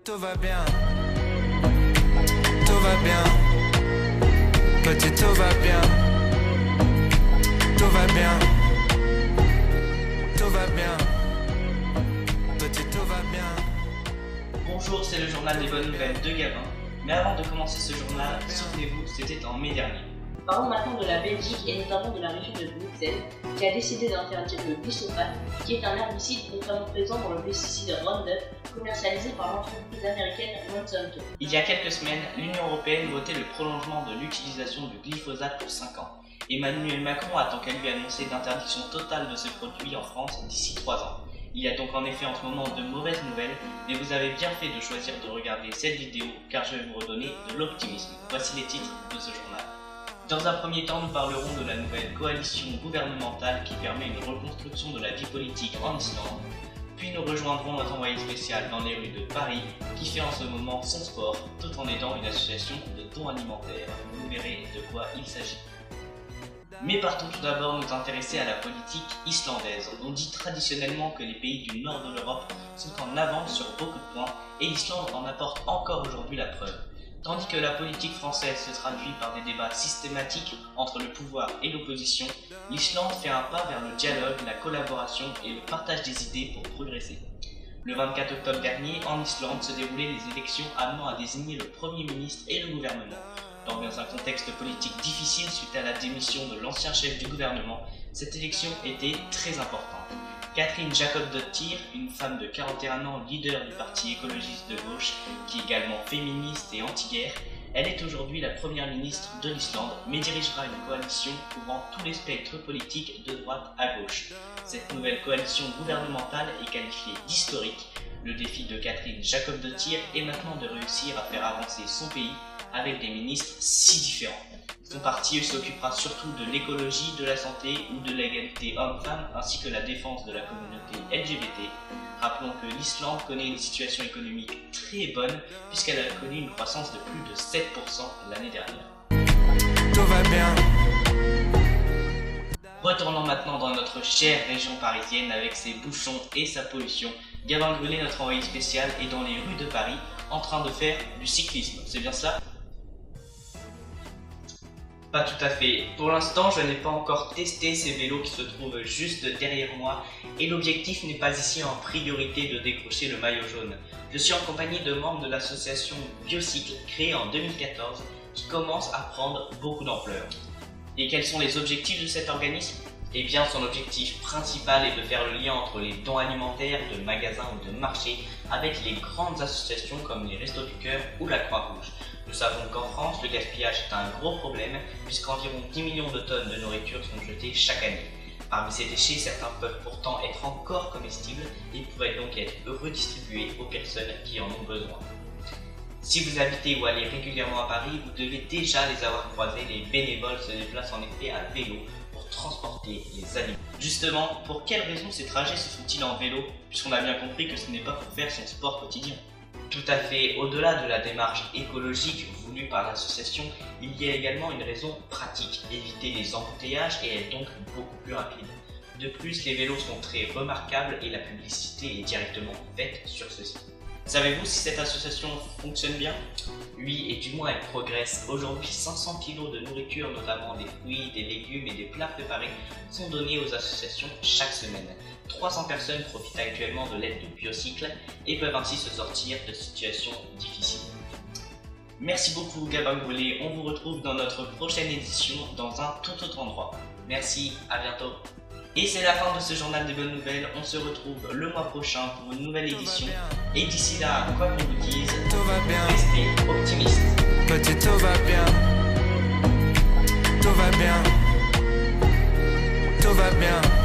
Tout va bien, tout va bien, petit tout va bien, tout va bien, tout va bien, petit tout va bien. Bonjour, c'est le journal des bonnes nouvelles de Gabin. Mais avant de commencer ce journal, souvenez-vous, c'était en mai dernier. Parlons maintenant de la Belgique et notamment de la région de Bruxelles qui a décidé d'interdire le glyphosate, qui est un herbicide notamment présent dans le pesticide Roundup commercialisé par l'entreprise américaine Monsanto. Il y a quelques semaines, l'Union européenne votait le prolongement de l'utilisation du glyphosate pour 5 ans. Emmanuel Macron a tant qu'à lui annoncé l'interdiction totale de ce produit en France d'ici 3 ans. Il y a donc en effet en ce moment de mauvaises nouvelles, mais vous avez bien fait de choisir de regarder cette vidéo car je vais vous redonner de l'optimisme. Voici les titres de ce journal. Dans un premier temps, nous parlerons de la nouvelle coalition gouvernementale qui permet une reconstruction de la vie politique en Islande. Puis nous rejoindrons notre envoyé spécial dans les rues de Paris qui fait en ce moment son sport tout en aidant une association de dons alimentaires. Vous verrez de quoi il s'agit. Mais partons tout d'abord nous intéresser à la politique islandaise. On dit traditionnellement que les pays du nord de l'Europe sont en avance sur beaucoup de points et l'Islande en apporte encore aujourd'hui la preuve. Tandis que la politique française se traduit par des débats systématiques entre le pouvoir et l'opposition, l'Islande fait un pas vers le dialogue, la collaboration et le partage des idées pour progresser. Le 24 octobre dernier, en Islande, se déroulaient les élections amenant à désigner le Premier ministre et le gouvernement. Dans un contexte politique difficile suite à la démission de l'ancien chef du gouvernement, cette élection était très importante. Katrín Jakobsdóttir, une femme de 41 ans, leader du parti écologiste de gauche, qui est également féministe et anti-guerre, elle est aujourd'hui la première ministre de l'Islande, mais dirigera une coalition couvrant tous les spectres politiques de droite à gauche. Cette nouvelle coalition gouvernementale est qualifiée d'historique. Le défi de Katrín Jakobsdóttir est maintenant de réussir à faire avancer son pays avec des ministres si différents. Son parti s'occupera surtout de l'écologie, de la santé ou de l'égalité homme-femme, ainsi que la défense de la communauté LGBT. Rappelons que l'Islande connaît une situation économique très bonne, puisqu'elle a connu une croissance de plus de 7% l'année dernière. Tout va bien. Retournons maintenant dans notre chère région parisienne avec ses bouchons et sa pollution. Gabin Grellet, notre envoyé spécial, est dans les rues de Paris en train de faire du cyclisme, c'est bien cela ? Pas tout à fait. Pour l'instant, je n'ai pas encore testé ces vélos qui se trouvent juste derrière moi et l'objectif n'est pas ici en priorité de décrocher le maillot jaune. Je suis en compagnie de membres de l'association Biocycle créée en 2014 qui commence à prendre beaucoup d'ampleur. Et quels sont les objectifs de cet organisme ? Eh bien, son objectif principal est de faire le lien entre les dons alimentaires de magasins ou de marchés avec les grandes associations comme les Restos du Cœur ou la Croix-Rouge. Nous savons qu'en France, le gaspillage est un gros problème puisqu'environ 10 millions de tonnes de nourriture sont jetées chaque année. Parmi ces déchets, certains peuvent pourtant être encore comestibles et pourraient donc être redistribués aux personnes qui en ont besoin. Si vous habitez ou allez régulièrement à Paris, vous devez déjà les avoir croisés, les bénévoles se déplacent en effet à vélo pour transporter les aliments. Justement, pour quelles raisons ces trajets se font-ils en vélo, puisqu'on a bien compris que ce n'est pas pour faire son sport quotidien ? Tout à fait, au-delà de la démarche écologique voulue par l'association, il y a également une raison pratique, éviter les embouteillages et être donc beaucoup plus rapide. De plus, les vélos sont très remarquables et la publicité est directement faite sur ceux-ci. Savez-vous si cette association fonctionne bien ? Oui, et du moins elle progresse. Aujourd'hui, 500 kg de nourriture, notamment des fruits, des légumes et des plats préparés, sont donnés aux associations chaque semaine. 300 personnes profitent actuellement de l'aide de Biocycle et peuvent ainsi se sortir de situations difficiles. Merci beaucoup Gabin Grellet, on vous retrouve dans notre prochaine édition dans un tout autre endroit. Merci, à bientôt. Et c'est la fin de ce journal des bonnes nouvelles, on se retrouve le mois prochain pour une nouvelle édition. Et d'ici là, quoi qu'on vous dise, Tout va bien. restez optimistes. Petit tout va bien. Tout va bien. Tout va bien.